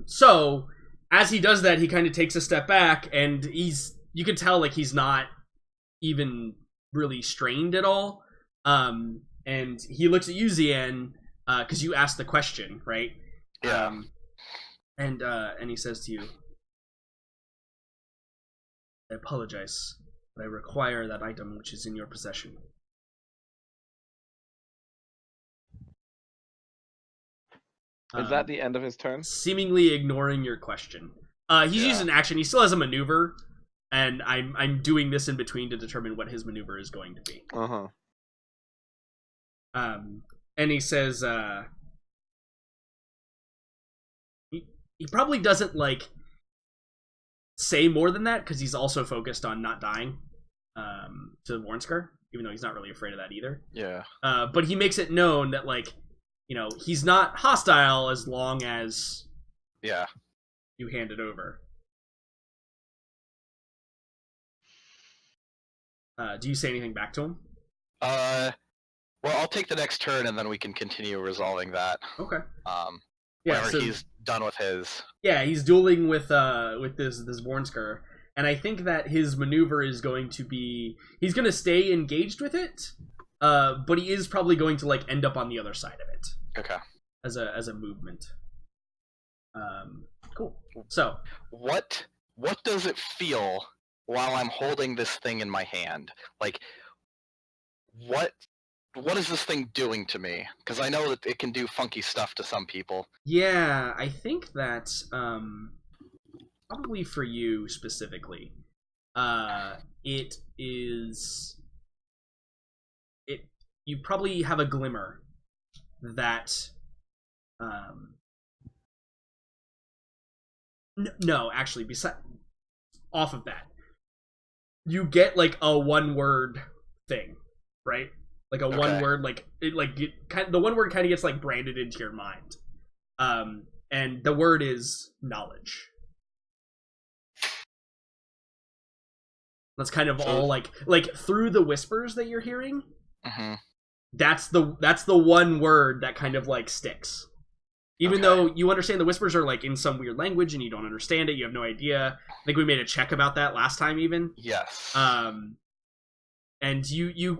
So as he does that, he kind of takes a step back, and you can tell like he's not even really strained at all. And he looks at you, Zian, because you asked the question, right? Yeah. And he says to you, "I apologize, but I require that item which is in your possession." Is that the end of his turn? Seemingly ignoring your question. He's used an action. He still has a maneuver, and I'm doing this in between to determine what his maneuver is going to be. And he says, he probably doesn't like say more than that because he's also focused on not dying to Vornskar, even though he's not really afraid of that either. Yeah. But he makes it known that like, he's not hostile as long as you hand it over. Do you say anything back to him? Well, I'll take the next turn, and then we can continue resolving that. Okay. Whenever he's done with his. Yeah, he's dueling with this Vornskar, and I think that his maneuver is going to be he's going to stay engaged with it, but he is probably going to like end up on the other side of it. Okay. As a movement. Cool. So, what does it feel while I'm holding this thing in my hand? Like, what is this thing doing to me? Because I know that it can do funky stuff to some people. Yeah, I think that probably for you specifically, it is. You probably have a glimmer that. No, actually, off of that, you get like a one-word thing, right? Like a one word, the one word kind of gets like branded into your mind, and the word is knowledge. That's kind of all like through the whispers that you're hearing. Mm-hmm. That's the one word that kind of like sticks, even though you understand the whispers are like in some weird language and you don't understand it. You have no idea. I think we made a check about that last time, even. Yes. And you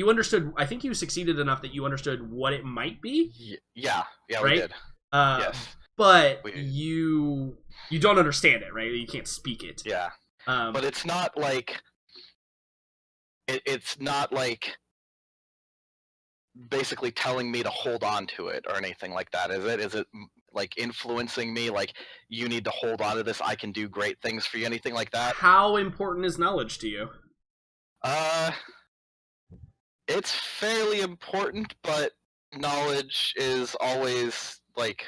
understood. I think you succeeded enough that you understood what it might be. Yeah, right? We did. Yes, but you don't understand it, right? You can't speak it. Yeah, but it's not like it's not like basically telling me to hold on to it or anything like that. Is it? Is it like influencing me? Like, you need to hold on to this. I can do great things for you. Anything like that? How important is knowledge to you? It's fairly important, but knowledge is always, like,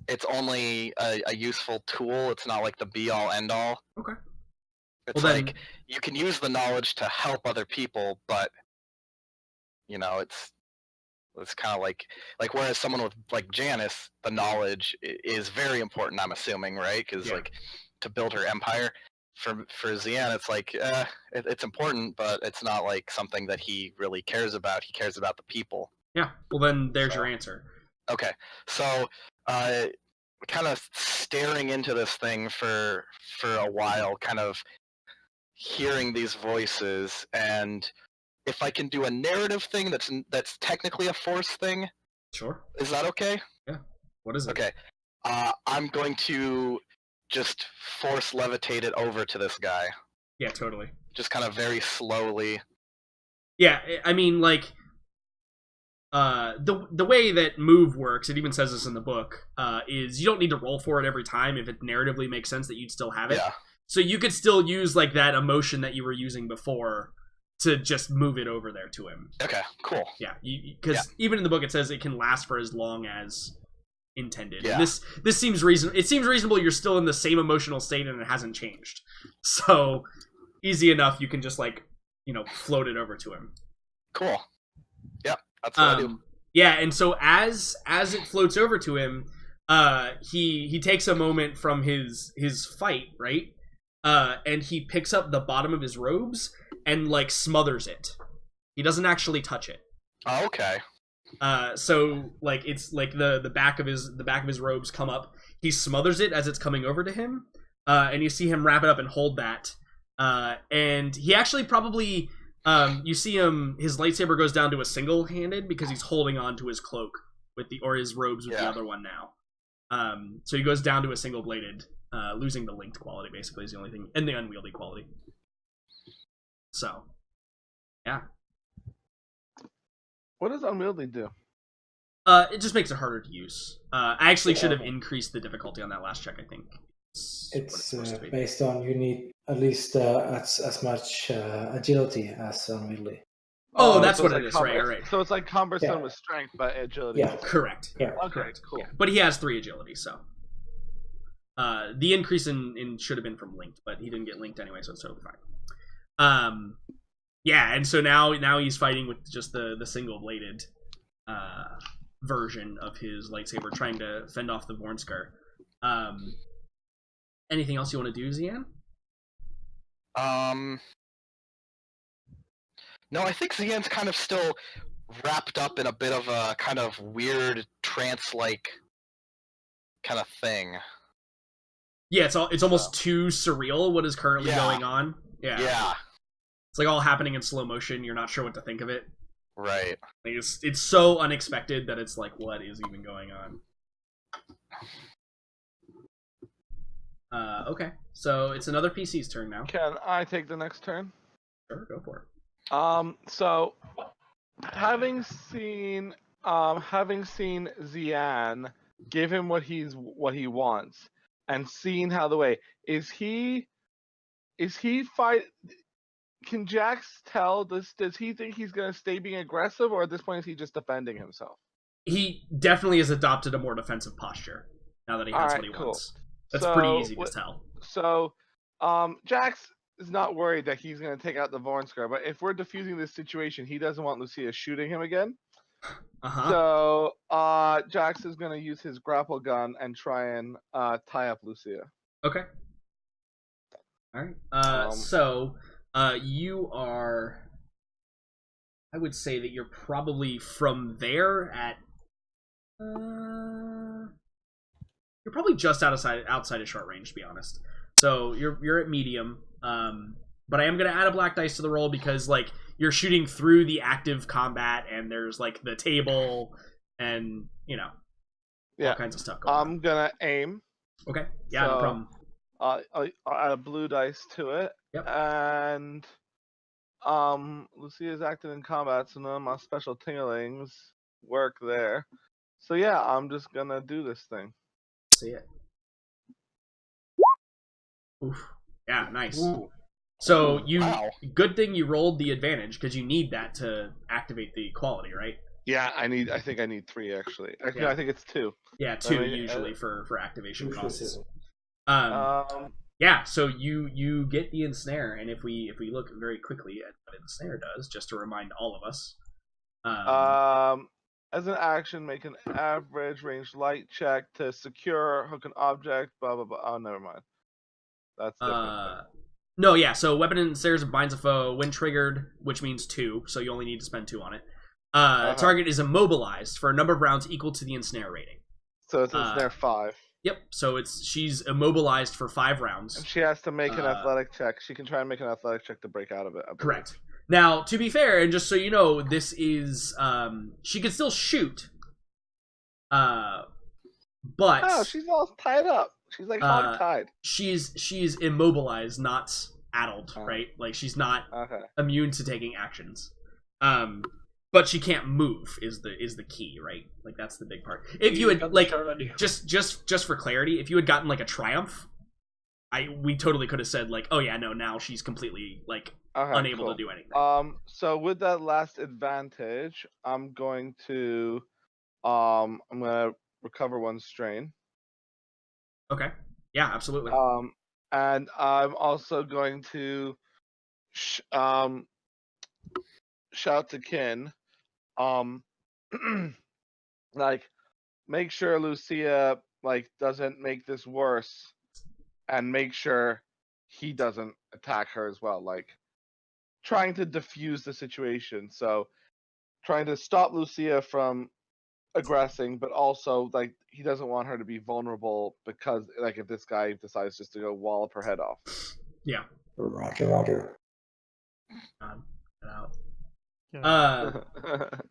it's only a useful tool. It's not, like, the be-all, end-all. Okay. It's well, like, you can use the knowledge to help other people, but, it's kind of like, whereas someone with, like, Janice, the knowledge is very important, I'm assuming, right? Because, like, to build her empire. For Zian, it's like, it's important, but it's not like something that he really cares about. He cares about the people. Yeah. Well, then there's your answer. Okay. So, kind of staring into this thing for a while, kind of hearing these voices, and if I can do a narrative thing that's technically a force thing. Sure. Is that okay? Yeah. What is it? Okay. I'm going to just force levitate it over to this guy. Yeah, totally. Just kind of very slowly. Yeah, I mean, like, the way that move works, it even says this in the book, is you don't need to roll for it every time if it narratively makes sense that you'd still have it. Yeah. So you could still use, like, that emotion that you were using before to just move it over there to him. Okay, cool. Yeah, because even in the book it says it can last for as long as intended. Yeah. This seems reasonable. It seems reasonable. You're still in the same emotional state and it hasn't changed. So easy enough. You can just float it over to him. Cool. Yep, that's what I do. Yeah, and so as it floats over to him, he takes a moment from his fight, right? And he picks up the bottom of his robes and smothers it. He doesn't actually touch it. Oh, okay. So like it's like the back of his robes come up. He smothers it as it's coming over to him, and you see him wrap it up and hold that. And he actually probably you see him, his lightsaber goes down to a single-handed because he's holding on to his cloak with his robes with the other one now. So he goes down to a single-bladed, losing the linked quality basically is the only thing, and the unwieldy quality. So, yeah. What does unwieldy do? It just makes it harder to use. I actually should have increased the difficulty on that last check, I think. It's based on you need at least as much agility as unwieldy. Oh, that's so what it's it is, like right. So it's like cumbersome Yeah. with strength, but agility. Yeah. Correct. Yeah. Okay, Correct. cool. Yeah. But he has 3 agility, so. The increase in should have been from linked, but he didn't get linked anyway, so it's totally fine. Yeah, and so now he's fighting with just the single-bladed version of his lightsaber, trying to fend off the Vornskar. Anything else you want to do, Zian? No, I think Zian's kind of still wrapped up in a bit of a kind of weird trance-like kind of thing. Yeah, it's almost too surreal what is currently going on. Yeah. It's like all happening in slow motion. You're not sure what to think of it. Right. Like it's so unexpected that it's like, what is even going on? Okay, so it's another PC's turn now. Can I take the next turn? Sure, go for it. So having seen Zian give him what he wants, and seeing how the way is he fight. Can Jax tell this? Does he think he's gonna stay being aggressive, or at this point is he just defending himself? He definitely has adopted a more defensive posture now that he has what he wants. That's pretty easy to tell. So, Jax is not worried that he's going to take out the Vornskar, but if we're diffusing this situation, he doesn't want Lucia shooting him again. So, Jax is going to use his grapple gun and try and tie up Lucia. Okay. All right. So, you are. I would say that you're probably from there at. You're probably just outside of short range, to be honest. So you're at medium. But I am gonna add a black dice to the roll because like you're shooting through the active combat and there's like the table and all kinds of stuff going on. I'm gonna aim. Okay. Yeah, no problem. I'll add a blue dice to it. Yep. And Lucia's active in combat, so none of my special tinglings work there. So yeah, I'm just gonna do this thing. See it. Oof. Yeah, nice. Ooh. So good thing you rolled the advantage because you need that to activate the quality, right? Yeah, I think I need 3 actually. Actually, I think it's 2. Yeah, 2 usually for activation costs. Yeah, so you get the ensnare, and if we look very quickly at what an ensnare does, just to remind all of us. As an action, make an average range light check to secure, hook an object, blah blah blah. Oh, never mind. That's different. No, yeah. So weapon ensnares binds a foe when triggered, which means 2. So you only need to spend 2 on it. Target is immobilized for a number of rounds equal to the ensnare rating. So it's ensnare 5. Yep. So she's immobilized for 5 rounds. And she has to make an athletic check. She can try and make an athletic check to break out of it. Correct. Now, to be fair, and just so you know, this is she can still shoot. But she's all tied up. She's like hog-tied. She's immobilized, not addled, right? Like she's not immune to taking actions. But she can't move is the key, right? Like that's the big part. If you had like just for clarity, if you had gotten like a triumph, we totally could have said like, oh yeah, no, now she's completely like unable to do anything. So with that last advantage, I'm gonna recover 1 strain. Okay. Yeah, absolutely. And I'm also going to shout to Kin, like make sure Lucia like doesn't make this worse, and make sure he doesn't attack her as well. Like trying to diffuse the situation. So trying to stop Lucia from aggressing, but also like he doesn't want her to be vulnerable because like if this guy decides just to go wallop her head off. Yeah. Roger.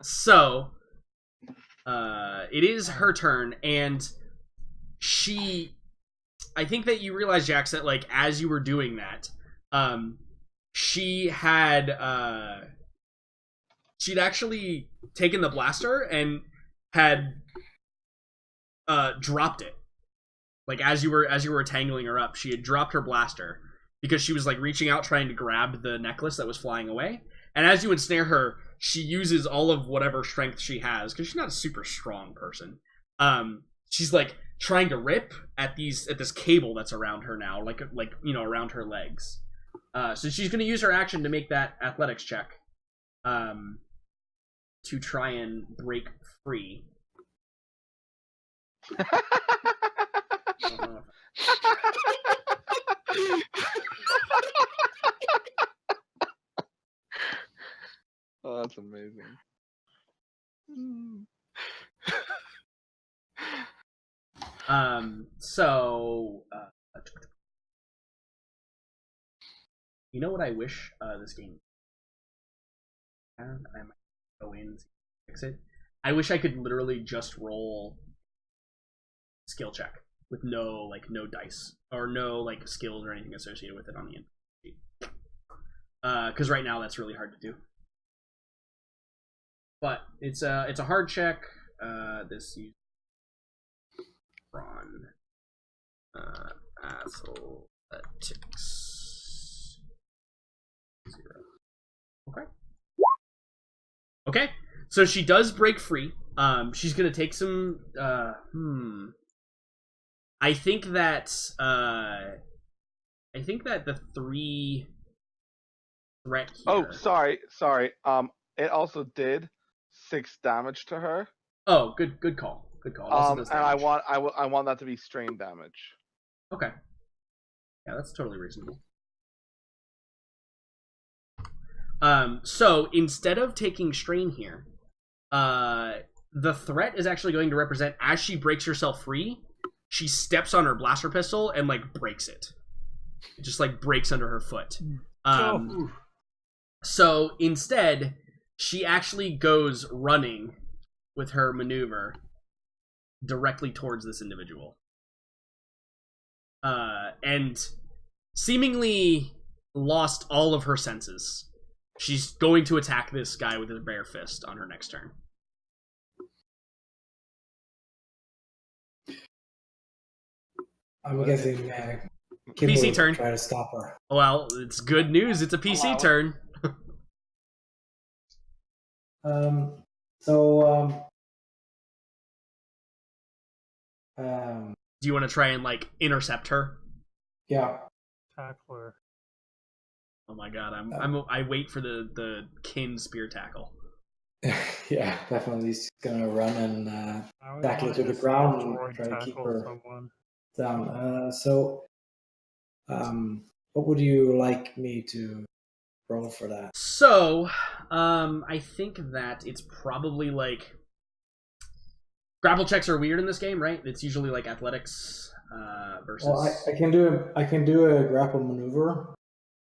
So it is her turn, and I think that you realize, Jax, that like as you were doing that, she had she'd actually taken the blaster and had dropped it. Like as you were tangling her up, she had dropped her blaster because she was like reaching out trying to grab the necklace that was flying away. And as you ensnare her, she uses all of whatever strength she has, because she's not a super strong person. She's like trying to rip at this cable that's around her now, like around her legs. So she's going to use her action to make that athletics check, to try and break free. Oh, that's amazing. So you know what I wish this game had? I might go in and fix it. I wish I could literally just roll skill check with no dice or no like skills or anything associated with it on the end. Because right now that's really hard to do. But it's a hard check. This Ron athletics 0. Okay. So she does break free. She's gonna take some. I think that the 3 threat here. Oh, sorry. It also did 6 damage to her. Oh, good call. Good call. And I want that to be strain damage. Okay. Yeah, that's totally reasonable. So instead of taking strain here, the threat is actually going to represent as she breaks herself free, she steps on her blaster pistol and like breaks it. It just like breaks under her foot. So instead, she actually goes running with her maneuver directly towards this individual. And seemingly lost all of her senses. She's going to attack this guy with his bare fist on her next turn. I'm guessing Kim PC will turn. try to stop her. Well, it's good news. It's a PC turn. Do you want to try and like intercept her? Yeah. Tackle her. Oh my god, I wait for the kin spear tackle. Yeah, definitely. He's gonna run and tackle her to the ground and try to keep her down. What would you like me to roll for that? So, I think that it's probably like grapple checks are weird in this game, right? It's usually like athletics versus. Well, I can do a grapple maneuver.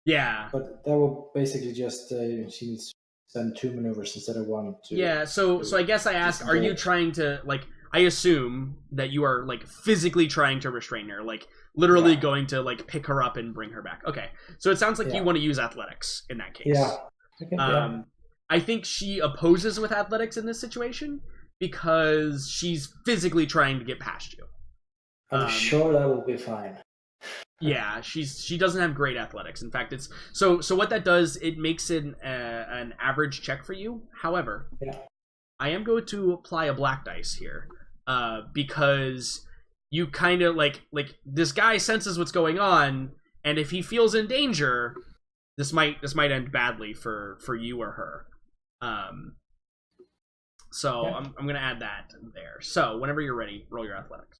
Yeah. But that will basically just she needs to spend 2 maneuvers instead of 1. Yeah. So I guess I ask, are you trying to like? I assume that you are like physically trying to restrain her, like literally going to like pick her up and bring her back. Okay. So it sounds like you want to use athletics in that case. Yeah. Okay, I think she opposes with athletics in this situation because she's physically trying to get past you. I'm sure that will be fine. Yeah, she doesn't have great athletics. In fact, it's so what that does, it makes it an average check for you. However, I am going to apply a black dice here, because you kind of like this guy senses what's going on, and if he feels in danger, this might end badly for you or her. So I'm gonna add that there. So whenever you're ready, roll your athletics.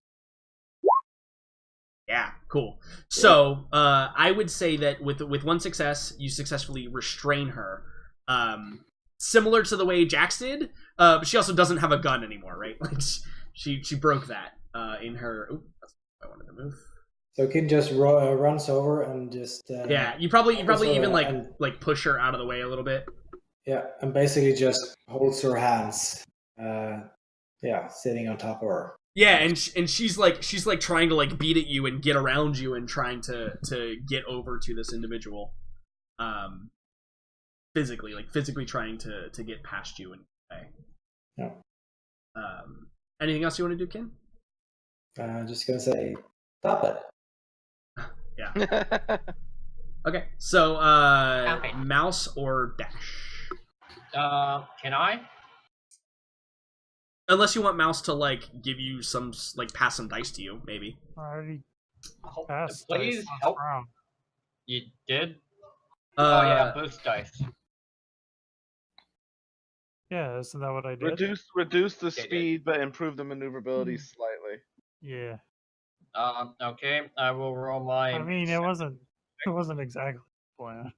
Yeah, cool. So I would say that with 1 success, you successfully restrain her. similar to the way Jax did, but she also doesn't have a gun anymore, right? Like she broke that in her. Ooh, that's what I wanted to move. So Kin just runs over and just. Yeah, you probably even and, like push her out of the way a little bit. Yeah, and basically just holds her hands. Sitting on top of her. Yeah, and she's like trying to like beat at you and get around you and trying to get over to this individual, physically trying to get past you and away. Yeah. Anything else you want to do, Ken? Just gonna say, stop it. Yeah. Okay, so mouse or dash? Can I? Unless you want mouse to like give you some like pass some dice to you, maybe. I already passed. Please help. Round. You did? Oh yeah, boost dice. Yeah, isn't that what I did? Reduce the speed, but improve the maneuverability slightly. Yeah. Okay, I will roll my. I mean, it wasn't exactly the plan.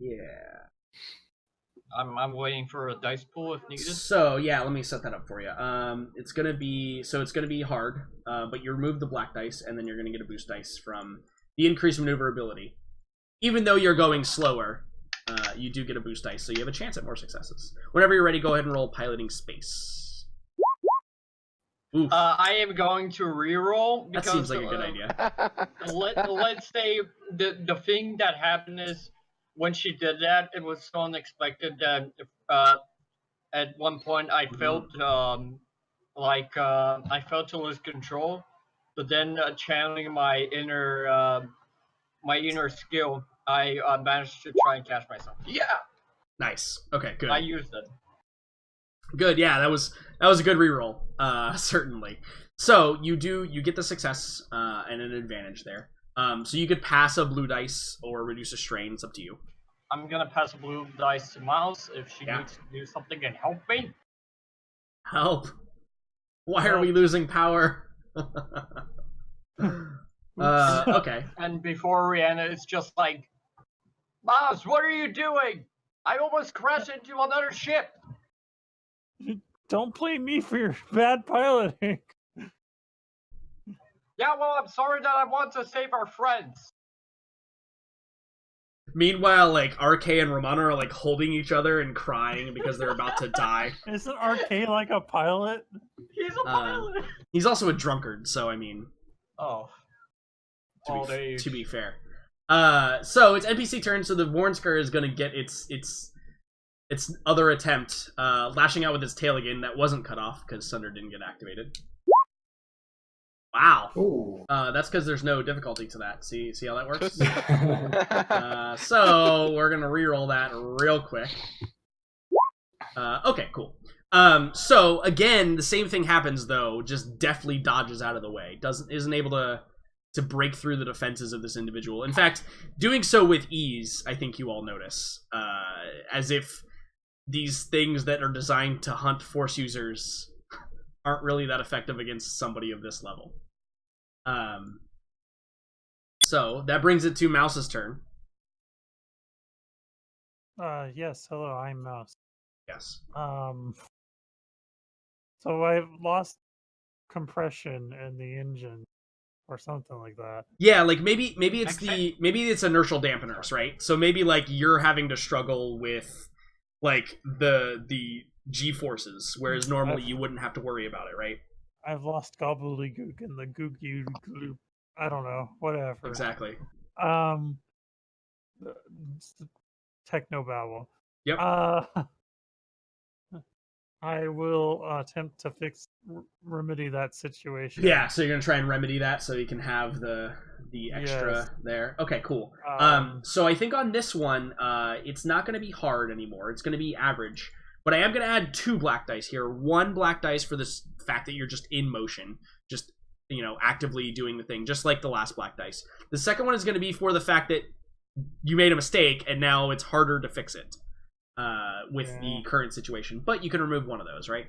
Yeah. I'm waiting for a dice pool if needed. So yeah, let me set that up for you. It's gonna be hard, but you remove the black dice, and then you're gonna get a boost dice from the increased maneuverability. Even though you're going slower, you do get a boost dice, so you have a chance at more successes. Whenever you're ready, go ahead and roll piloting space. Oof. I am going to reroll because that seems like a good idea. Let's say the thing that happened is. When she did that, it was so unexpected that at one point I felt I felt to lose control, but then channeling my inner skill, I managed to try and catch myself. Yeah. Nice. Okay. Good. I used it. Good. Yeah, that was a good reroll. Certainly. So you get the success and an advantage there. So you could pass a blue dice or reduce a strain. It's up to you. I'm gonna pass a blue dice to Miles if she needs to do something and help me. Help? Why are we losing power? Okay. And before Rihanna, it's just like, Miles, what are you doing? I almost crashed into another ship. Don't blame me for your bad piloting. Yeah, well, I'm sorry that I want to save our friends. Meanwhile, like, RK and Romana are, like, holding each other and crying because they're about to die. Isn't RK like a pilot? He's a pilot. He's also a drunkard, so, I mean... Oh. To be fair. So, it's NPC turn, so the Vornskar is gonna get its other attempt, lashing out with its tail again. That wasn't cut off, because Sunder didn't get activated. Wow. That's because there's no difficulty to that. See how that works? So we're gonna reroll that real quick. Okay, cool. So again, the same thing happens though. Just deftly dodges out of the way. Isn't able to break through the defenses of this individual. In fact, doing so with ease. I think you all notice, as if these things that are designed to hunt Force users aren't really that effective against somebody of this level. So that brings it to Mouse's turn. Yes. Hello, I'm Mouse. Yes. So I've lost compression in the engine, or something like that. Yeah, like maybe it's inertial dampeners, right? So maybe like you're having to struggle with like the G-forces, whereas normally you wouldn't have to worry about it, right? I've lost gobbledygook in the gook. I don't know, whatever. Exactly. Technobabble. Yep. I will attempt to remedy that situation. Yeah, so you're gonna try and remedy that so you can have the extra there. Okay, cool. So I think on this one, it's not gonna be hard anymore. It's gonna be average. But I am going to add 2 black dice here. 1 black dice for this fact that you're just in motion. Just, actively doing the thing. Just like the last black dice. The second one is going to be for the fact that you made a mistake and now it's harder to fix it with the current situation. But you can remove one of those, right?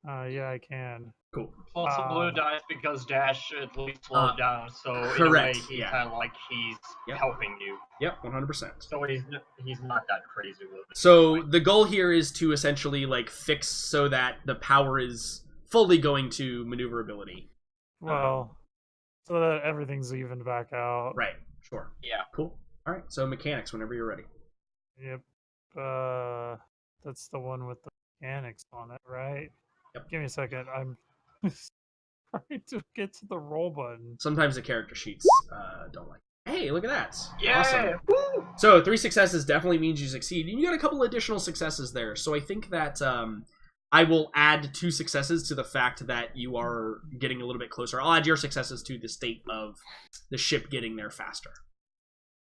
Yeah, I can. Cool. Also, blue dice because Dash at least slowed down, so correct, in a way he's yeah. kind of like he's helping you. Yep, 100%. So he's not that crazy with it. So the goal here is to essentially like fix so that the power is fully going to maneuverability. Well, so that everything's evened back out. Right. Sure. Yeah. Cool. All right. So mechanics, whenever you're ready. Yep. That's the one with the mechanics on it, right? Yep. Give me a second. I'm trying to get to the roll button. Sometimes the character sheets don't like. Hey, look at that! Yeah. Awesome. Woo! So 3 successes definitely means you succeed. And you got a couple additional successes there. So I think that I will add 2 successes to the fact that you are getting a little bit closer. I'll add your successes to the state of the ship getting there faster.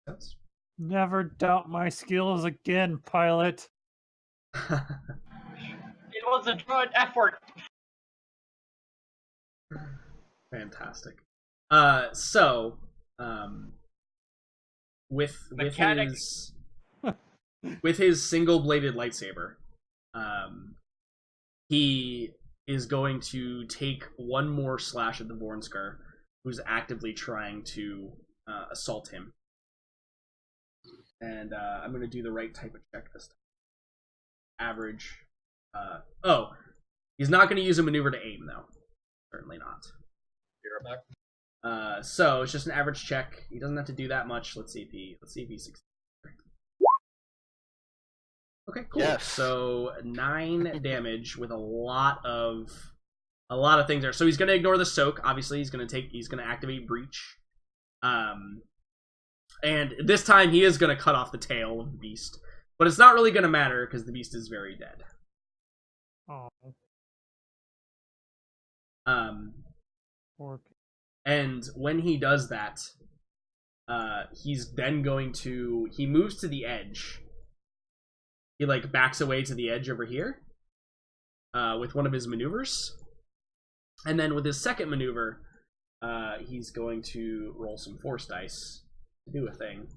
That's... Never doubt my skills again, pilot. It was a joint effort. Fantastic. So with his single-bladed lightsaber, he is going to take one more slash at the Vornskar, who's actively trying to assault him. And I'm going to do the right type of check this time. Average. He's not going to use a maneuver to aim, though. Certainly not. You're back. So it's just an average check. He doesn't have to do that much. Let's see if he succeeds. Okay, cool. Yes. So 9 damage with a lot of things there. So he's going to ignore the soak. Obviously, he's going to activate breach. And this time he is going to cut off the tail of the beast, but it's not really going to matter because the beast is very dead. Oh. And when he does that, he's then going to... He moves to the edge. He, like, backs away to the edge over here with one of his maneuvers. And then with his second maneuver, he's going to roll some force dice to do a thing.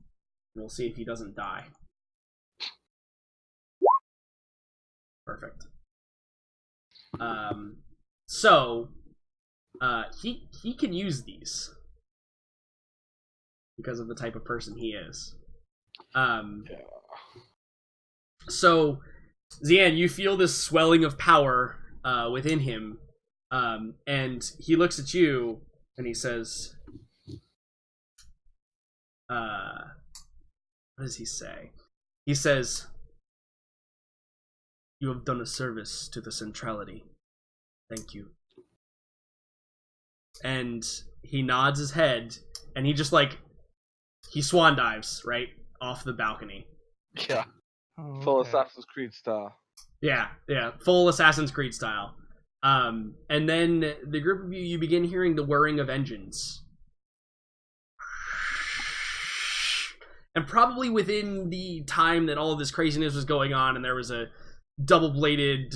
We'll see if he doesn't die. Perfect. So... he can use these because of the type of person he is. So, Zian, you feel this swelling of power within him, and he looks at you and he says, what does he say? He says, "You have done a service to the centrality. Thank you." And he nods his head, and he just, like, he swan dives, right, off the balcony. Yeah. Oh, Full okay. Assassin's Creed style. Yeah, full Assassin's Creed style. And then the group of you begin hearing the whirring of engines. And probably within the time that all of this craziness was going on, and there was a double-bladed,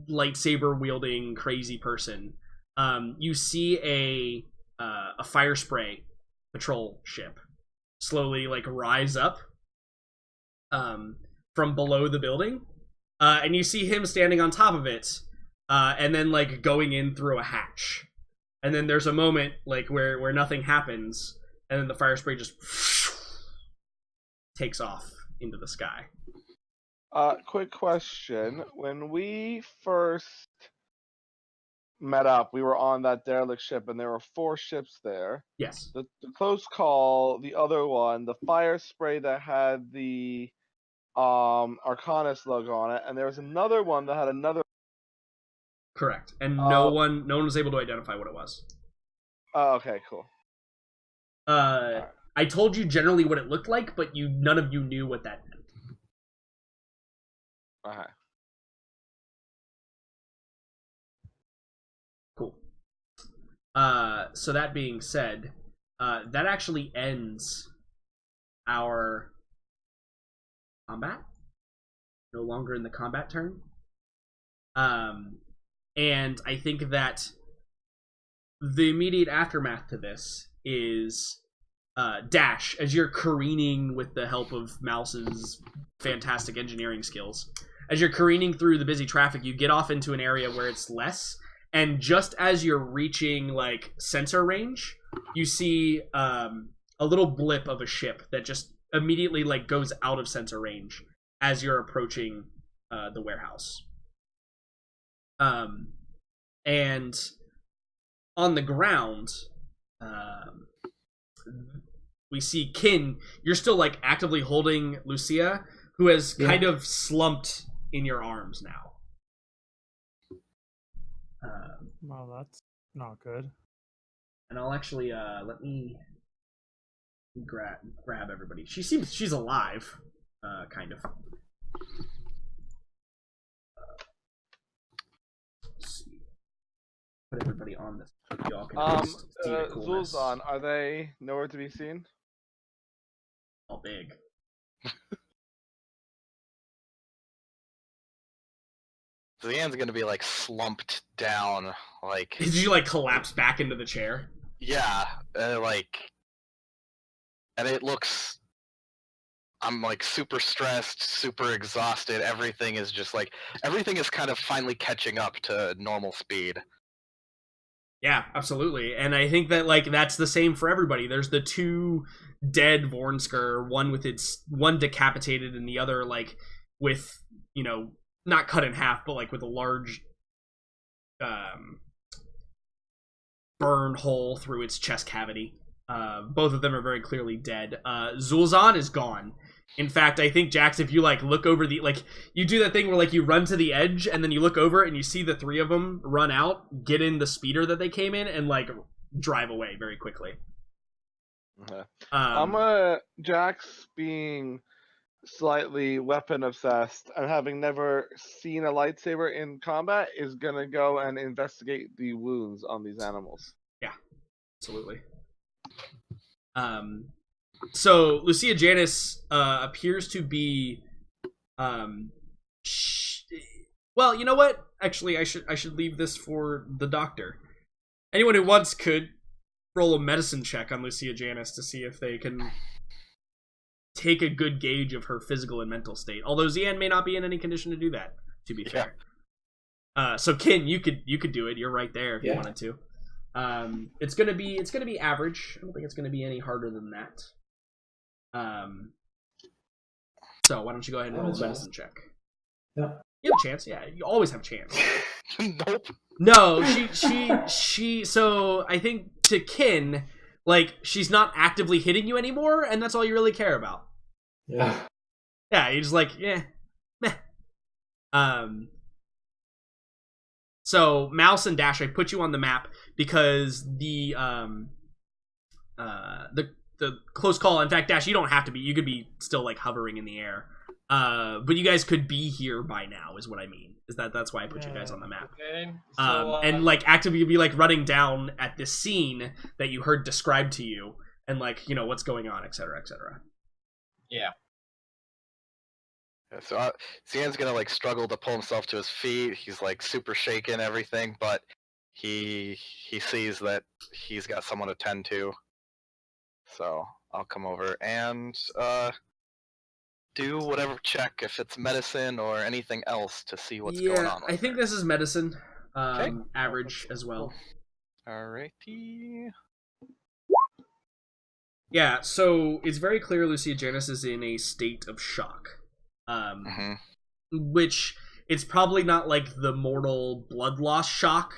lightsaber-wielding crazy person, you see a fire spray patrol ship slowly, like, rise up from below the building, and you see him standing on top of it, and then, like, going in through a hatch. And then there's a moment, like, where nothing happens, and then the fire spray just takes off into the sky. Quick question. When we first met up, we were on that derelict ship, and there were 4 ships there. Yes. The close call, the other one, the fire spray that had the Arcanus logo on it, and there was another one that had another. Correct. And no one was able to identify what it was. Oh, okay, cool. Right. I told you generally what it looked like, but none of you knew what that meant. Okay. Cool. So that being said, that actually ends our combat. No longer in the combat turn. And I think that the immediate aftermath to this is Dash, as you're careening with the help of Mouse's fantastic engineering skills. as you're careening through the busy traffic, you get off into an area where it's less, and just as you're reaching like sensor range, you see a little blip of a ship that just immediately like goes out of sensor range as you're approaching the warehouse. And on the ground, we see Kin. You're still like actively holding Lucia, who has kind of slumped in your arms now. Well, that's not good. And I'll actually let me grab everybody. She's alive, kind of. Let's see. Put everybody on this. So y'all can see the coolness. Zul'Zan, are they nowhere to be seen? All big. Zian's gonna be like slumped down, like. Did you like collapse back into the chair? Yeah, like, and it looks. I'm like super stressed, super exhausted. Everything is just like everything is kind of finally catching up to normal speed. Yeah, absolutely. And I think that like that's the same for everybody. There's the two dead Vornsker, one decapitated and the other like with, you know, not cut in half, but like with a large burn hole through its chest cavity. Both of them are very clearly dead. Zul'Zan is gone. In fact, I think, Jax, if you like look over the like you do that thing where like you run to the edge and then you look over and you see the three of them run out, get in the speeder that they came in, and like drive away very quickly. Okay. Jax being slightly weapon obsessed and having never seen a lightsaber in combat is gonna go and investigate the wounds on these animals. Yeah, absolutely. So Lucia Janice appears to be, well, you know what? Actually, I should leave this for the doctor. Anyone who wants could roll a medicine check on Lucia Janice to see if they can take a good gauge of her physical and mental state. Although Zian may not be in any condition to do that, to be fair. So Kin, you could do it. You're right there if you wanted to. It's gonna be average. I don't think it's gonna be any harder than that. So why don't you go ahead and roll a medicine check? Yeah. You have a chance. Yeah, you always have a chance. Nope. No, she. So I think to Kin, like she's not actively hitting you anymore, and that's all you really care about. Yeah. Yeah, you're just like, meh. So Mouse and Dash, I put you on the map because the close call. In fact, Dash, you don't have to be. You could be still like hovering in the air. But you guys could be here by now, is what I mean. That's why I put you guys on the map. Okay. So, and like actively you'd be like running down at this scene that you heard described to you, and like, you know, what's going on, etc., etc. Yeah. So Zian's gonna like struggle to pull himself to his feet. He's like super shaken, everything, but he sees that he's got someone to tend to. So I'll come over and do whatever check, if it's medicine or anything else, to see what's going on. I think this is medicine. Okay. Average as well. Alrighty. Yeah, so it's very clear Lucia Janice is in a state of shock. Which it's probably not like the mortal blood loss shock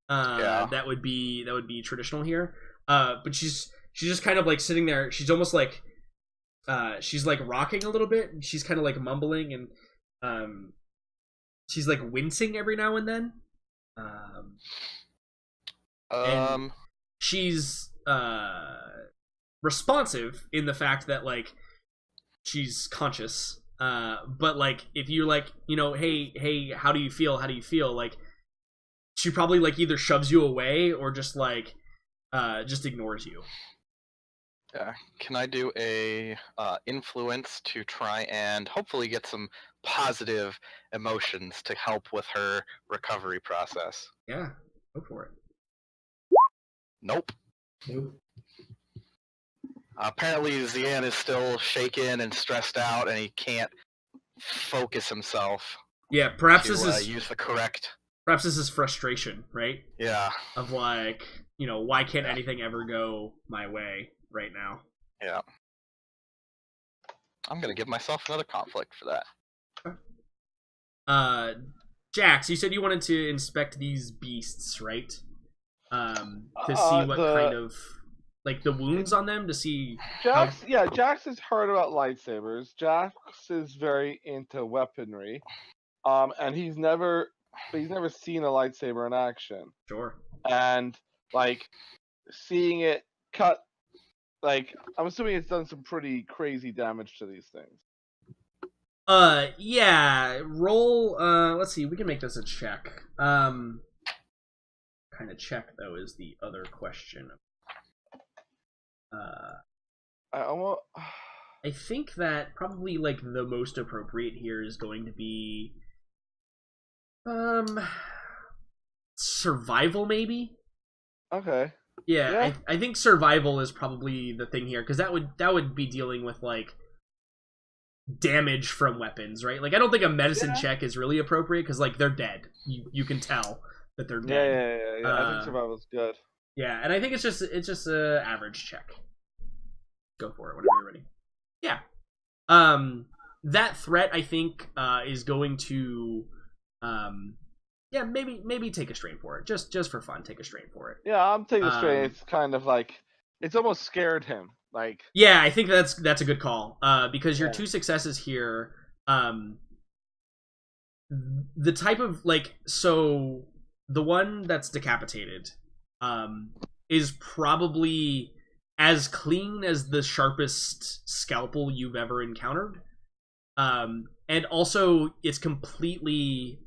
that would be traditional here. But she's just kind of like sitting there. She's almost like she's like rocking a little bit, and she's kind of like mumbling, and she's like wincing every now and then. And she's responsive in the fact that like she's conscious. But like if you're like, you know, hey, how do you feel? Like she probably like either shoves you away or just like just ignores you. Yeah. Can I do a influence to try and hopefully get some positive emotions to help with her recovery process? Yeah, go for it. Nope. Apparently Zian is still shaken and stressed out, and he can't focus himself Yeah, perhaps to this is use the correct. Perhaps this is frustration, right? Yeah. Of like, why can't anything ever go my way right now? Yeah. I'm gonna give myself another conflict for that. Jax, you said you wanted to inspect these beasts, right? To see what kind of like the wounds on them, to see. Jax has heard about lightsabers. Jax is very into weaponry, and he's never seen a lightsaber in action. Sure. And like seeing it cut, like I'm assuming it's done some pretty crazy damage to these things. Yeah. Roll. Let's see. We can make this a check. Kind of check though is the other question. I think that probably like the most appropriate here is going to be survival, maybe. Okay. Yeah. I think survival is probably the thing here, because that would be dealing with like damage from weapons, right? Like I don't think a medicine check is really appropriate, because like they're dead. You can tell that they're dead. Yeah. I think survival's good. Yeah, and I think it's just a average check. Go for it whenever you're ready. Yeah. That threat I think is going to maybe take a strain for it. Just for fun, take a strain for it. Yeah, I'm taking a strain. It's kind of like it's almost scared him. Like yeah, I think that's a good call. Because your 2 successes here, the type of like, so the one that's decapitated is probably as clean as the sharpest scalpel you've ever encountered. And also it's completely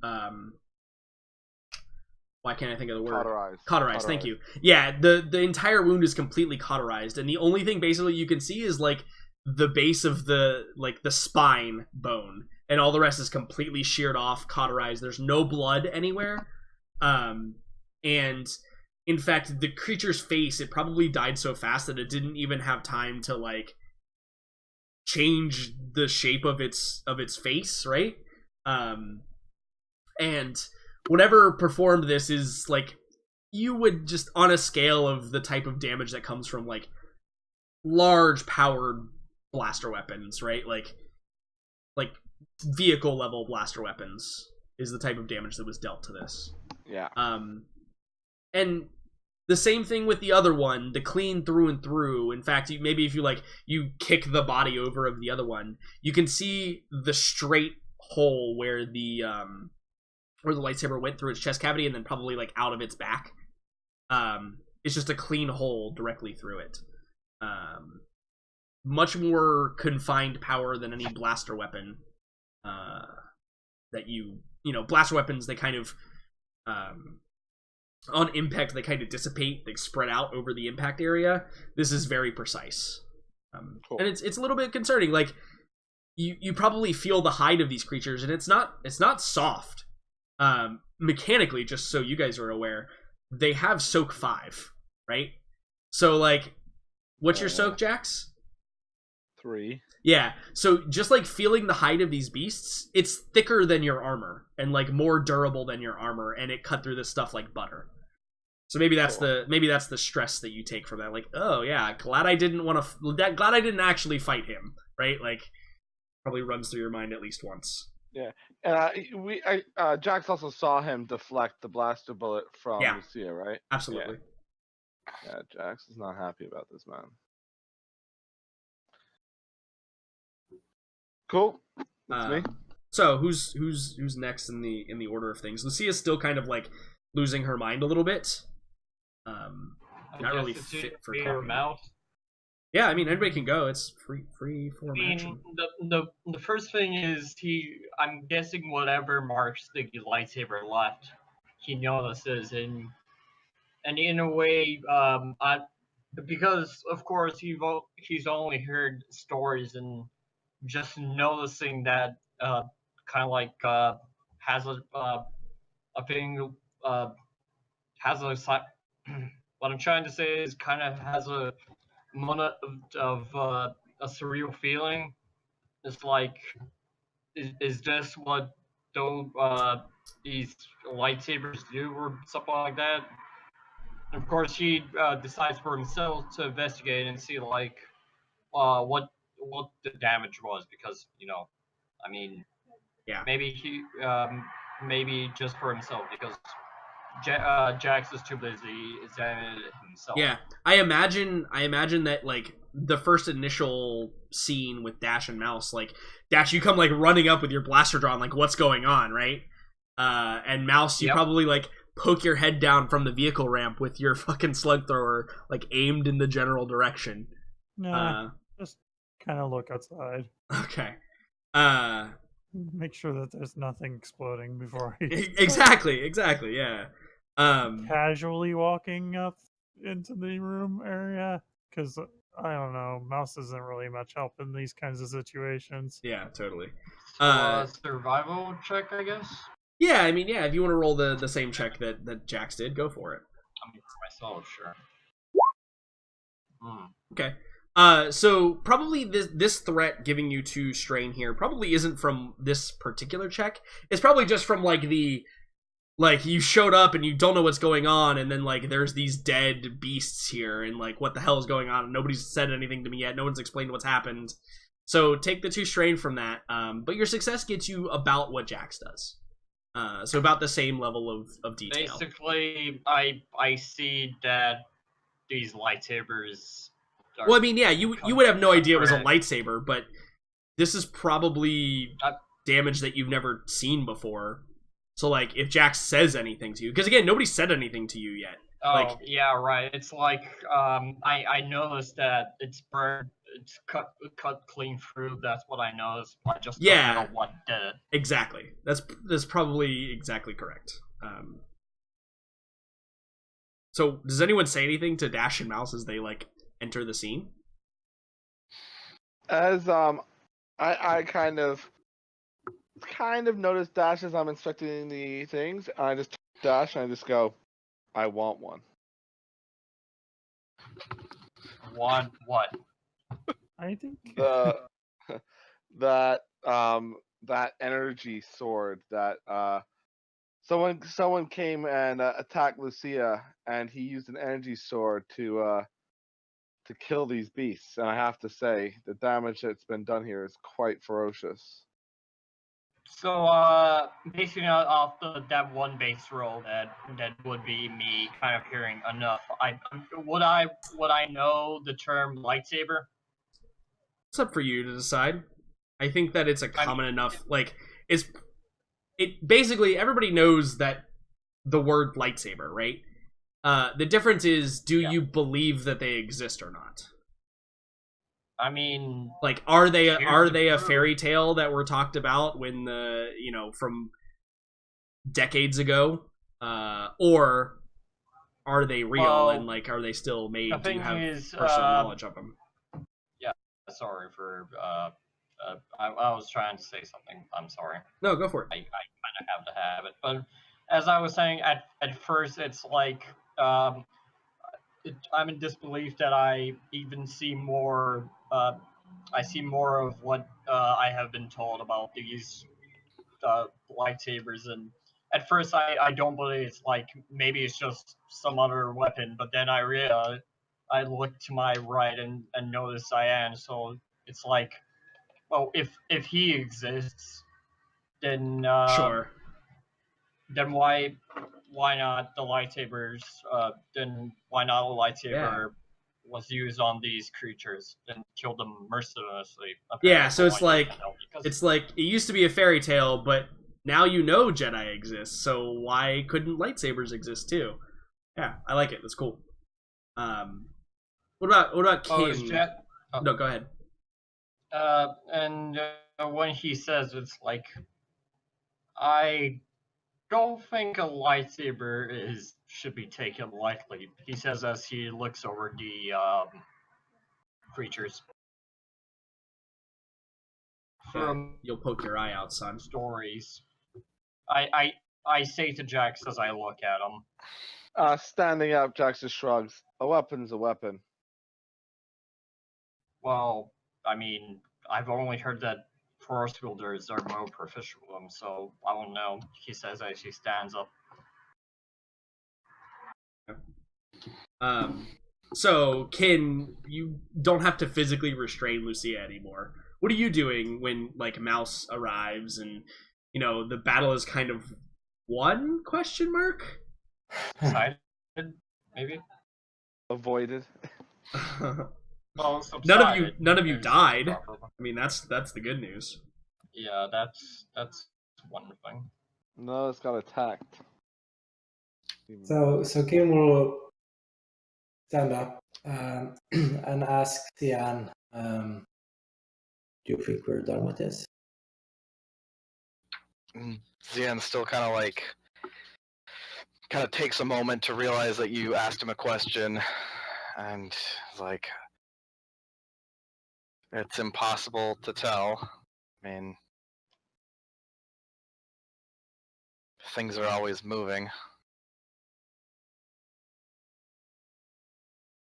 why can't I think of the word? Cauterized. Thank you. Yeah, the entire wound is completely cauterized, and the only thing basically you can see is like the base of the spine bone, and all the rest is completely sheared off, cauterized. There's no blood anywhere. And in fact, the creature's face, it probably died so fast that it didn't even have time to like change the shape of its face, right? And whatever performed this is like, you would just, on a scale of the type of damage that comes from like large powered blaster weapons, right? Like vehicle level blaster weapons is the type of damage that was dealt to this. Yeah. And the same thing with the other one, the clean through and through. In fact, maybe if you kick the body over of the other one, you can see the straight hole where the lightsaber went through its chest cavity and then probably like out of its back. It's just a clean hole directly through it. Much more confined power than any blaster weapon that blaster weapons, they kind of on impact they kind of dissipate, they spread out over the impact area. This is very precise. Cool. And it's a little bit concerning. Like you probably feel the hide of these creatures, and it's not soft. Mechanically, just so you guys are aware, they have soak 5, right? So like, what's your soak, Jax? 3. Yeah, so just like feeling the hide of these beasts, it's thicker than your armor and like more durable than your armor, and it cut through this stuff like butter. So maybe that's the stress that you take from that. Like, oh yeah, glad I didn't actually fight him, right? Like, probably runs through your mind at least once. Yeah, and Jax also saw him deflect the blaster bullet from Lucia, right? Absolutely. Yeah, Jax is not happy about this, man. Cool. That's me. So who's next in the order of things? Lucia's still kind of like losing her mind a little bit. Not really fit for talking. Yeah, I mean anybody can go. It's free form action. The first thing is I'm guessing whatever marks the lightsaber left, he notices, and in a way, because of course he's only heard stories, and just noticing that kind of like has a thing has a what I'm trying to say is kind of has a moment of a surreal feeling. It's like, is this what these lightsabers do or something like that. And of course, he decides for himself to investigate and see like what the damage was, because I mean, Yeah. maybe just for himself, because Jax is too busy examining it himself. Yeah, I imagine that like the first initial scene with Dash and Mouse, like Dash, you come like running up with your blaster drawn, like what's going on, right? And Mouse, you probably like poke your head down from the vehicle ramp with your fucking slug thrower, like aimed in the general direction. Nah, just kind of look outside. Okay. Make sure that there's nothing exploding before I exactly, yeah. Casually walking up into the room area, because I don't know, Mouse isn't really much help in these kinds of situations. Yeah, totally. Survival check, I guess. Yeah, I mean, yeah, if you want to roll the same check that Jax did, go for it. I mean, for myself, sure. Okay. So probably this threat giving you 2 strain here probably isn't from this particular check. It's probably just from like you showed up and you don't know what's going on, and then like there's these dead beasts here, and like what the hell is going on? And nobody's said anything to me yet. No one's explained what's happened. So take the 2 strain from that. But your success gets you about what Jax does. So about the same level of detail. Basically, I see that these lightsabers. Well, I mean, yeah, you would have no idea it was a lightsaber, but this is probably damage that you've never seen before. So, like, if Jax says anything to you, because again, nobody said anything to you yet. Oh, like, yeah, right. It's like I noticed that it's burned, it's cut clean through. That's what I noticed. I just don't know what did it. Exactly. That's probably exactly correct. So, does anyone say anything to Dash and Mouse as they like enter the scene? As I kind of notice Dash as I'm inspecting the things. I just Dash and I just go, I want one. Want what? I think that energy sword that someone came and attacked Lucia, and he used an energy sword to kill these beasts. And I have to say, the damage that's been done here is quite ferocious. So, basing off that one base roll, that would be me kind of hearing enough. Would I know the term lightsaber? It's up for you to decide. I think that it's a common enough, like, it basically everybody knows that the word lightsaber, right? The difference is, do you believe that they exist or not? I mean, like, are they a fairy tale that were talked about when from decades ago, or are they real, and like are they still made? Do you have personal knowledge of them? Yeah, sorry for I was trying to say something. I'm sorry. No, go for it. I kind of have to have it, but as I was saying, at first it's like I'm in disbelief that I even see more. I see more of what I have been told about these lightsabers, and at first I don't believe it's like maybe it's just some other weapon, but then I look to my right and notice I am. So it's like, well, if he exists, then sure. Then why not the lightsabers? Then why not a lightsaber was used on these creatures and killed them mercilessly? Yeah, so it's like it used to be a fairy tale, but now you know Jedi exists, so why couldn't lightsabers exist too? Yeah, I like it. That's cool. What about Kim? No, go ahead. And when he says, it's like, I don't think a lightsaber should be taken lightly. He says as he looks over the creatures. You'll poke your eye out, son. Stories. I say to Jax as I look at him. Standing up, Jax just shrugs. A weapon's a weapon. Well, I mean, I've only heard that force wielders are more proficient with them, so I don't know. He says as he stands up. So you don't have to physically restrain Lucia anymore. What are you doing when like Mouse arrives and the battle is kind of won? Question mark. Excited, maybe. Avoided. Well, None of you died. I mean, that's the good news. Yeah, that's one thing. No, it's got attacked. So Kim will stand up and ask Tian, do you think we're done with this? Zian still kind of takes a moment to realize that you asked him a question, and is like, it's impossible to tell. I mean, things are always moving.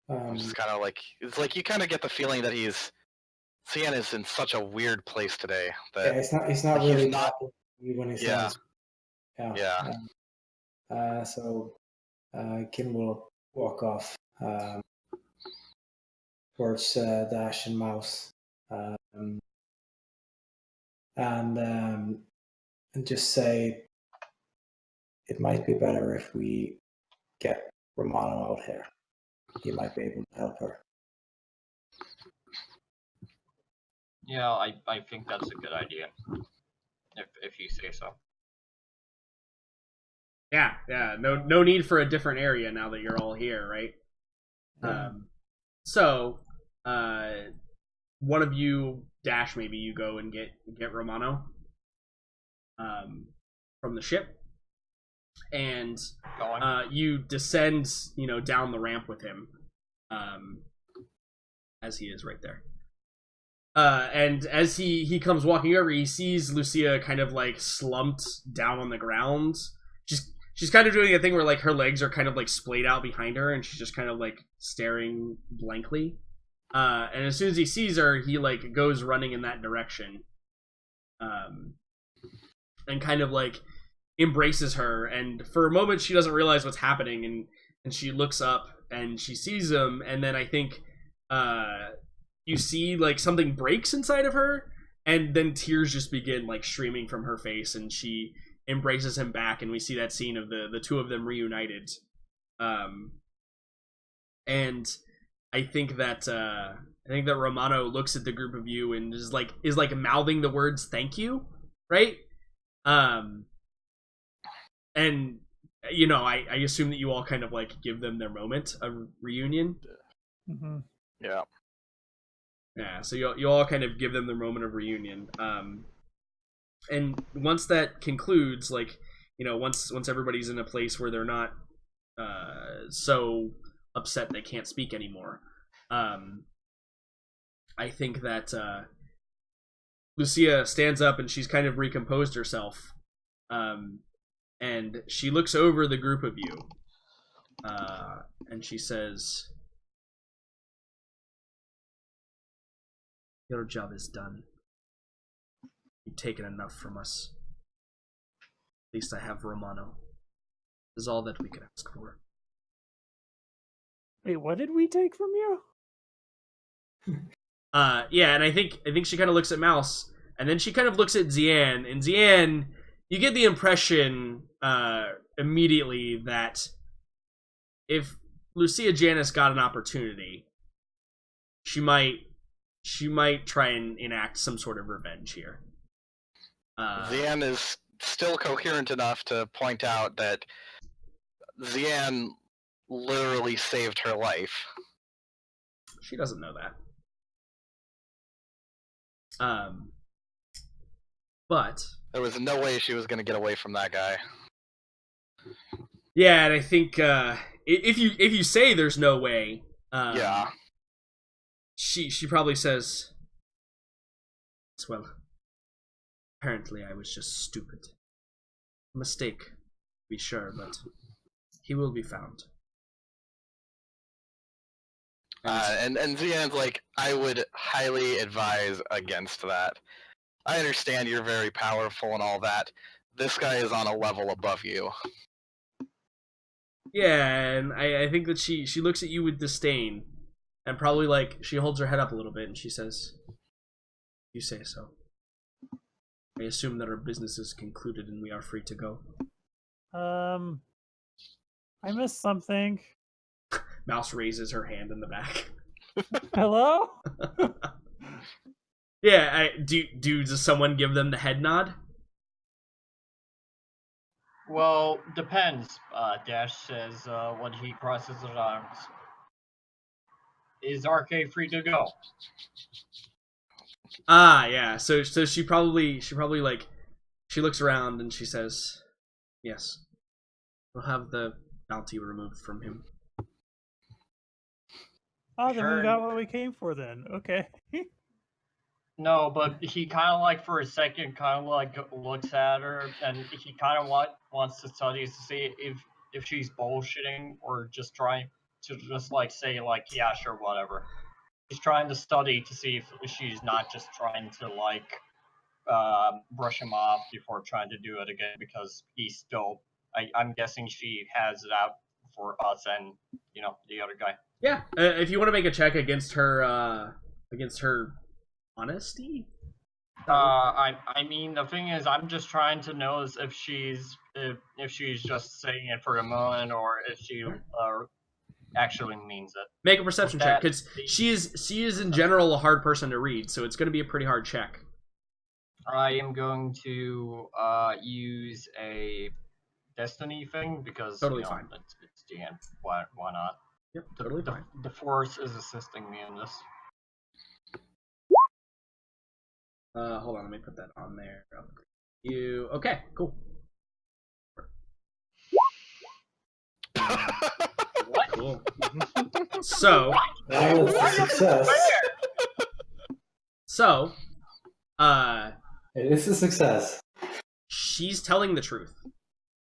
I'm just kind of like, it's like you kind of get the feeling that Zian is in such a weird place today. That it's not really not when he says. So Kim will walk off towards Dash and Mouse, and just say it might be better if we get Romano out here. He might be able to help her. Yeah, I think that's a good idea. If you say so. Yeah. No need for a different area now that you're all here, right? Yeah. So, one of you, Dash, maybe you go and get Romano, from the ship, and you descend, down the ramp with him, as he is right there. And as he comes walking over, he sees Lucia kind of like slumped down on the ground. She's kind of doing a thing where like her legs are kind of like splayed out behind her, and she's just kind of like staring blankly. And as soon as he sees her, he like goes running in that direction, and kind of like embraces her. And for a moment, she doesn't realize what's happening, and she looks up and she sees him, and then I think you see like something breaks inside of her, and then tears just begin like streaming from her face, and she embraces him back, and we see that scene of the two of them reunited. And I think that Romano looks at the group of you and is like mouthing the words "thank you," right? And I assume that you all kind of like give them their moment of reunion. Mm-hmm. Yeah. Yeah, so you all kind of give them their moment of reunion. And once that concludes, like, once everybody's in a place where they're not so upset they can't speak anymore, I think that Lucia stands up and she's kind of recomposed herself, and she looks over the group of you, and she says, "Your job is done. You've taken enough from us. At least I have Romano. This is all that we can ask for." Wait, what did we take from you? Yeah, and I think she kind of looks at Mouse, and then she kind of looks at Zian, and Zian, you get the impression immediately that if Lucia Janice got an opportunity, she might try and enact some sort of revenge here. Zian is still coherent enough to point out that Zian literally saved her life. She doesn't know that. But there was no way she was going to get away from that guy. Yeah, and I think if you say there's no way, yeah, she probably says, "Well, apparently I was just stupid. A mistake, to be sure, but he will be found." And Zian's like, I would highly advise against that. I understand you're very powerful and all that. This guy is on a level above you. Yeah, and I think that she looks at you with disdain, and probably like she holds her head up a little bit and she says, "You say so. I assume that our business is concluded and we are free to go." I missed something. Mouse raises her hand in the back. Hello? Yeah, does someone give them the head nod? Well, depends. Dash says when he crosses his arms. Is RK free to go? Ah, yeah. So she probably like she looks around and she says, "Yes, we'll have the bounty removed from him." Oh, then we got what we came for then. Okay. No, but he kind of like for a second kind of like looks at her and he kind of wants to study to see if she's bullshitting or just trying to just like say like yeah sure whatever. He's trying to study to see if she's not just trying to like brush him off before trying to do it again because he's still. I'm guessing she has it out for us and the other guy. Yeah, if you want to make a check against her honesty. I mean the thing is I'm just trying to know is if she's just saying it for a moment or if she actually means it. Make a perception check because she is in general a hard person to read, so it's going to be a pretty hard check. I am going to use a destiny thing because totally fine. It's the end. Why not? Yep, totally fine. The force is assisting me in this. Hold on, let me put that on there. You okay? Cool. What? Cool. So, that was a success. So, It is a success. she's telling the truth.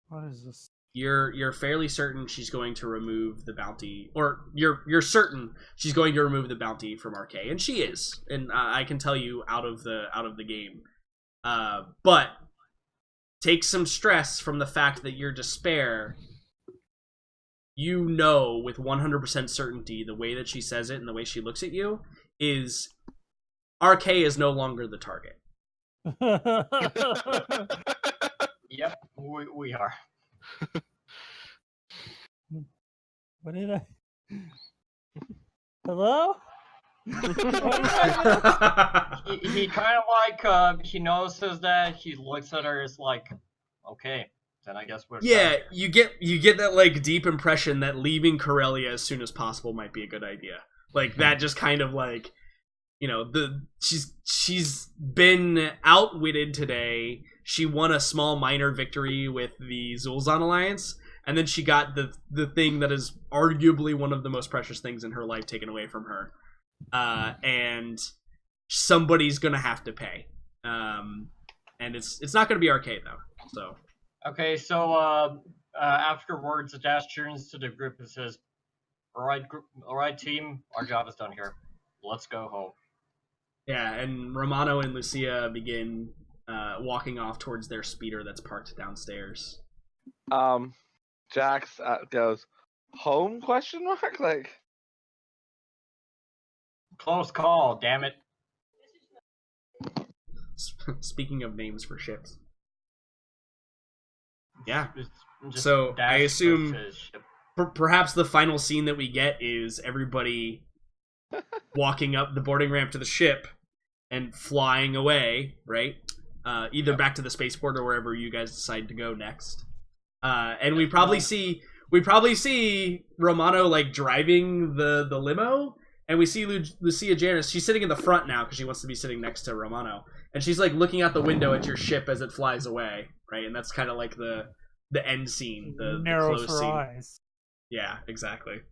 What is this? You're fairly certain she's going to remove the bounty, or you're certain she's going to remove the bounty from RK, and she is, and I can tell you out of the game. But take some stress from the fact that your despair. You know with 100% certainty the way that she says it and the way she looks at you is RK is no longer the target. Yep, we are. What did I? Hello? he kind of like he notices that he looks at her is like, okay, then I guess we're yeah. You get that like deep impression that leaving Corellia as soon as possible might be a good idea. Like that just kind of like, she's been outwitted today. She won a small minor victory with the Zul'Zan Alliance, and then she got the thing that is arguably one of the most precious things in her life taken away from her. And somebody's gonna have to pay. And it's not gonna be RK though. So okay, so afterwards, Dash turns to the group and says, all right, team, our job is done here. Let's go home. Yeah, and Romano and Lucia begin walking off towards their speeder that's parked downstairs. Jax goes, home? Question mark? Like, close call, damn it. Speaking of names for ships. Yeah. Just so I assume ship. Perhaps the final scene that we get is everybody walking up the boarding ramp to the ship and flying away, right? Either back to the spaceport or wherever you guys decide to go next. And we probably see Romano like driving the limo, and we see Lucia Janice. She's sitting in the front now because she wants to be sitting next to Romano, and she's like looking out the window at your ship as it flies away, right? And that's kind of like the end scene, the narrows close her scene. eyes. Yeah, exactly.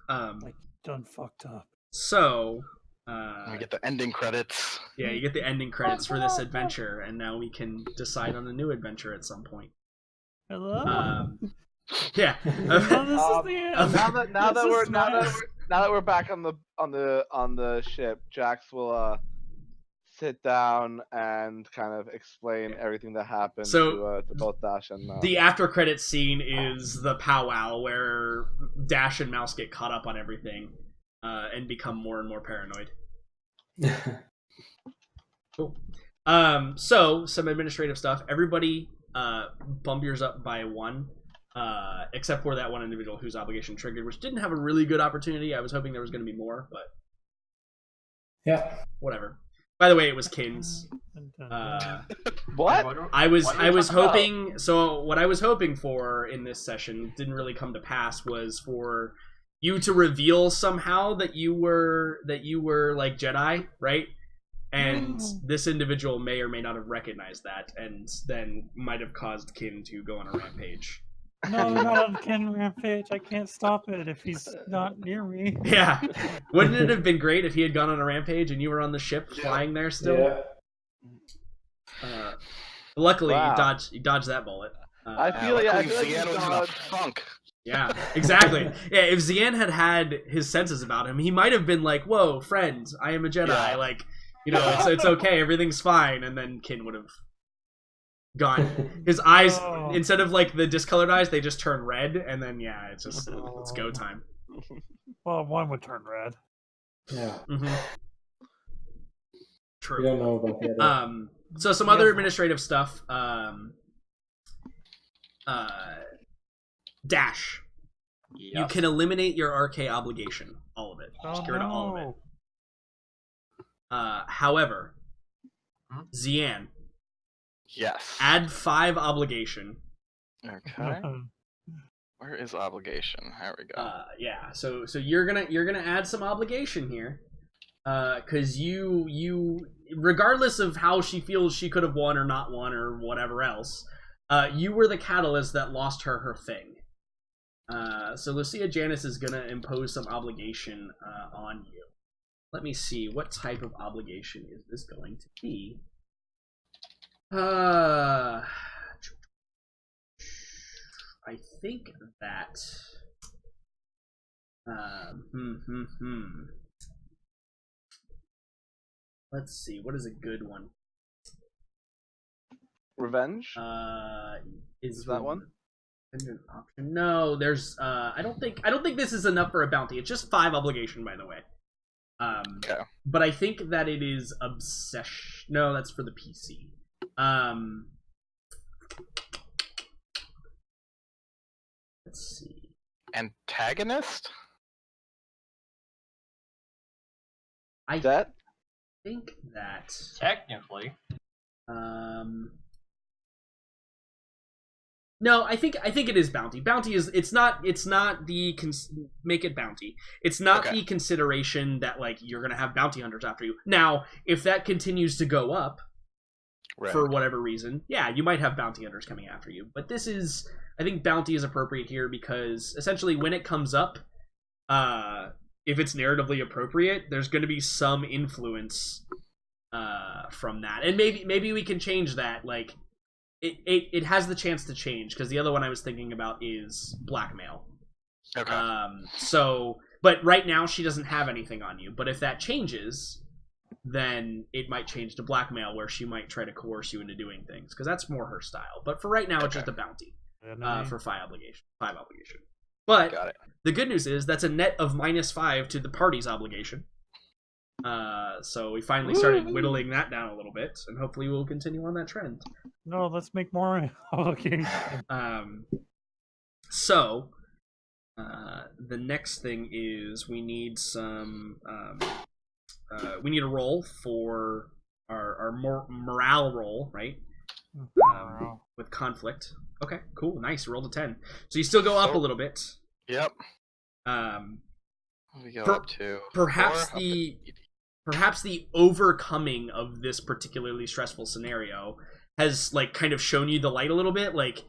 Like done fucked up. So we get the ending credits. Yeah, you get the ending credits for this adventure, and now we can decide on a new adventure at some point. Hello. Yeah. This is the end. Now that we're back on the ship, Jax will sit down and kind of explain everything that happened So, to both Dash and the after credits scene is the powwow where Dash and Mouse get caught up on everything and become more and more paranoid. Cool. So some administrative stuff. Everybody bump yours up by 1, except for that one individual whose obligation triggered, which didn't have a really good opportunity. I was hoping there was going to be more, but Yeah. whatever. By the way, it was Kin's. what? I was hoping. So what I was hoping for in this session didn't really come to pass. Was for you to reveal somehow that you were like Jedi, right? And this individual may or may not have recognized that, and then might have caused Kin to go on a rampage. No, not on Ken Rampage. I can't stop it if he's not near me. Yeah. Wouldn't it have been great if he had gone on a rampage and you were on the ship flying there still? Yeah. Luckily, Wow. you dodged that bullet. I feel like Zian was in a dodged- funk. Yeah, exactly. Yeah, if Zian had his senses about him, he might have been like, "Whoa, friend, I am a Jedi. Yeah. Like, it's okay. Everything's fine." And then Kin would have gone. His eyes, instead of like the discolored eyes, they just turn red, and then it's just it's go time. Well, one would turn red. Yeah. Mm-hmm. We True. don't know about the other. So some other administrative stuff. Dash. Yep. You can eliminate your RK obligation, all of it. Just get rid of all of it. However, Zian, Yes. add 5 obligation. Okay. Where is obligation? There we go. Yeah. So you're gonna add some obligation here, because you regardless of how she feels she could have won or not won or whatever else, you were the catalyst that lost her thing. So Lucia Janice is gonna impose some obligation on you. Let me see, what type of obligation is this going to be? I think that let's see, what is a good one? Revenge? Is that one? An option? No, there's I don't think this is enough for a bounty. It's just 5 obligation, by the way. Okay. But I think that it is obsession. No, that's for the PC. Let's see. Antagonist? I That? think that Technically. no, I think it is bounty. Bounty is it's not the make it bounty. It's not Okay. the consideration that like you're gonna have bounty hunters after you. Now, if that continues to go up Right. for whatever reason, yeah, you might have bounty hunters coming after you. But this is, I think bounty is appropriate here because essentially when it comes up, if it's narratively appropriate, there's going to be some influence from that, and maybe we can change that. Like it has the chance to change because the other one I was thinking about is blackmail. Okay. So, but right now she doesn't have anything on you. But if that changes, then it might change to blackmail, where she might try to coerce you into doing things because that's more her style. But for right now, it's just a bounty for 5 obligation. But Got it. the good news is that's a net of -5 to the party's obligation. So we finally started whittling that down a little bit, and hopefully we'll continue on that trend. No, let's make more obligation. So the next thing is we need some we need a roll for our morale roll, right? With conflict. Okay, cool, nice. You rolled a 10, so you still go up a little bit. Yep. We go up to perhaps 4, perhaps the overcoming of this particularly stressful scenario has like kind of shown you the light a little bit. Like,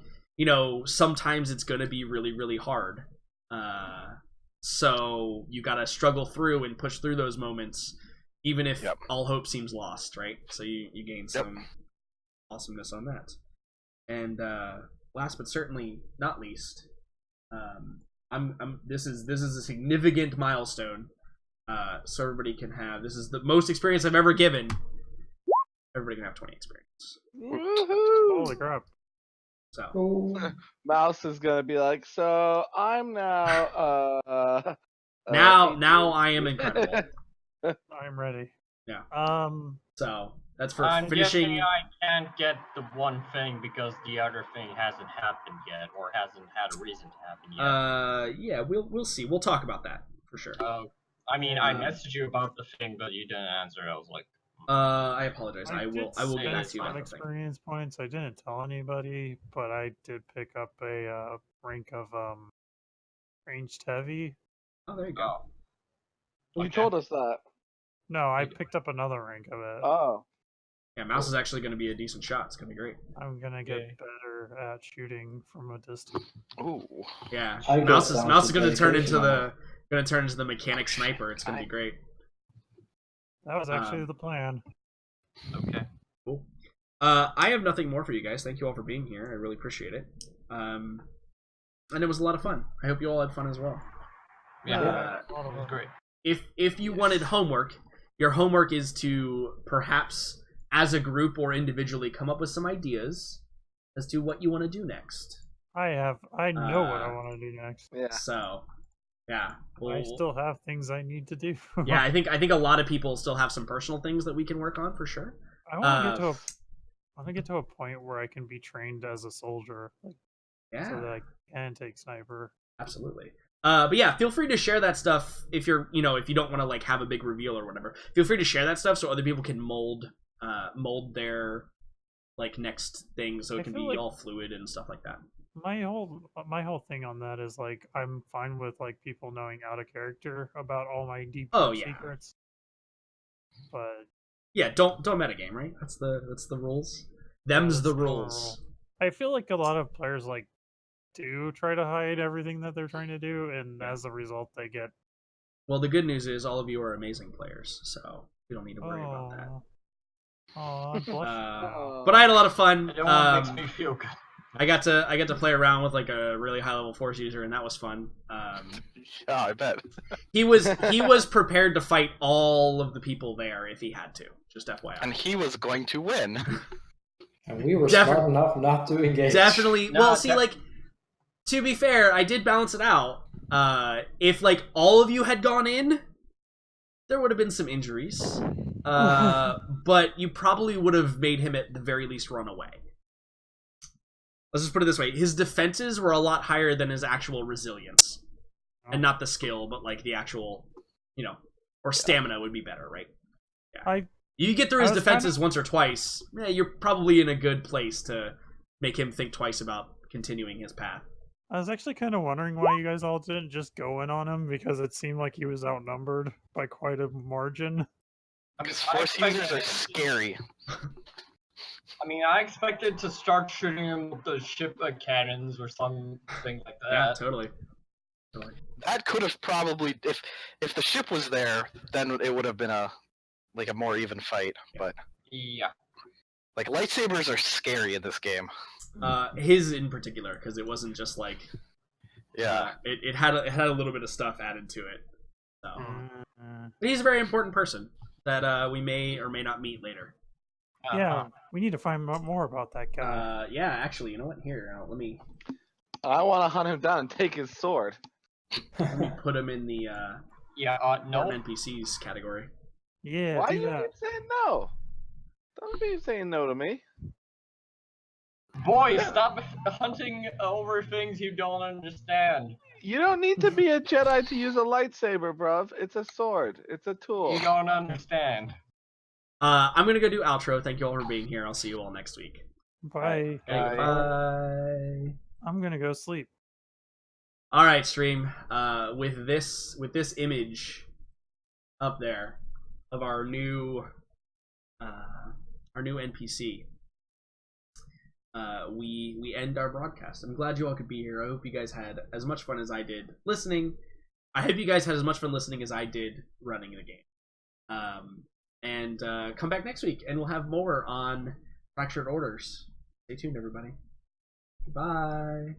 sometimes it's going to be really, really hard. So you got to struggle through and push through those moments, even if all hope seems lost, right? So you gain some awesomeness on that. And last but certainly not least, this is a significant milestone. So everybody can have, this is the most experience I've ever given. everybody can have 20 experience. Woohoo! Holy crap! So Oh, Mouse is gonna be like, so I'm now now 18. I am incredible. I'm ready. Yeah. So So that's for I'm finishing. guessing I can't get the one thing because the other thing hasn't happened yet, or hasn't had a reason to happen yet. Yeah, we'll see. We'll talk about that for sure. I mean, I messaged you about the thing, but you didn't answer. I was like, I apologize. I will did get back to you spend about the thing. experience points. I didn't tell anybody, but I did pick up a rank of ranged heavy. Oh, there you go. oh, You Okay. told us that. No, I picked up another rank of it. Oh. Yeah, Mouse is actually going to be a decent shot. It's going to be great. I'm gonna get Yay. better at shooting from a distance. Ooh. Yeah, I got Mouse is down to going to turn into dedication the mechanic sniper. It's going to be great. That was actually the plan. Okay. Cool. I have nothing more for you guys. Thank you all for being here. I really appreciate it. And it was a lot of fun. I hope you all had fun as well. Yeah, A lot of it was fun. great. If you wanted homework, your homework is to perhaps, as a group or individually, come up with some ideas as to what you want to do next. I know what I want to do next. Yeah. So, yeah, I still have things I need to do. yeah. I think a lot of people still have some personal things that we can work on for sure. I want to get to a point where I can be trained as a soldier, so Yeah, that I can take sniper. absolutely. But yeah, feel free to share that stuff if you're, if you don't want to like have a big reveal or whatever. Feel free to share that stuff so other people can mold their like next thing, so it can be feel like- all fluid and stuff like that. My whole thing on that is like I'm fine with like people knowing out of character about all my deep secrets. But Yeah, don't metagame, right? That's the rules. Them's the that's still a rules. rule. I feel like a lot of players like do try to hide everything that they're trying to do, and as a result, they get. Well, the good news is all of you are amazing players, so you don't need to worry about that. Oh, But I had a lot of fun. That one makes me feel good. I got to play around with like a really high level force user, and that was fun. Yeah, I bet. He was prepared to fight all of the people there if he had to. Just FYI. And he was going to win. And we were smart enough not to engage. Definitely. No, Well, see, like, to be fair, I did balance it out. If like all of you had gone in, there would have been some injuries. But you probably would have made him at the very least run away. Let's just put it this way: his defenses were a lot higher than his actual resilience, and not the skill, but like the actual, or stamina would be better, right? Yeah. You get through his defenses once or twice, you're probably in a good place to make him think twice about continuing his path. I was actually kind of wondering why you guys all didn't just go in on him, because it seemed like he was outnumbered by quite a margin. Because force users are scary. I mean, I expected to start shooting him with the ship cannons or something like that. Yeah, totally. That could have probably, if the ship was there, then it would have been a more even fight. But Yeah. like lightsabers are scary in this game. His in particular, because it wasn't just like Yeah. it had a little bit of stuff added to it. So. Mm. But he's a very important person that we may or may not meet later. Yeah, we need to find out more about that guy. Yeah, actually, you know what? Here, let me I want to hunt him down and take his sword. put him in the No. NPCs category. Yeah, Why do you that. keep saying no? Don't be saying no to me. Boy, stop hunting over things you don't understand. You don't need to be a Jedi to use a lightsaber, bruv. It's a sword. It's a tool. You don't understand. I'm gonna go do outro. Thank you all for being here. I'll see you all next week. Bye. Okay, bye. I'm gonna go sleep. All right, stream. With this image up there of our new NPC, we end our broadcast. I'm glad you all could be here. I hope you guys had as much fun as I did listening. I hope you guys had as much fun listening as I did running the game. And come back next week, and we'll have more on Fractured Orders. Stay tuned, everybody. Bye.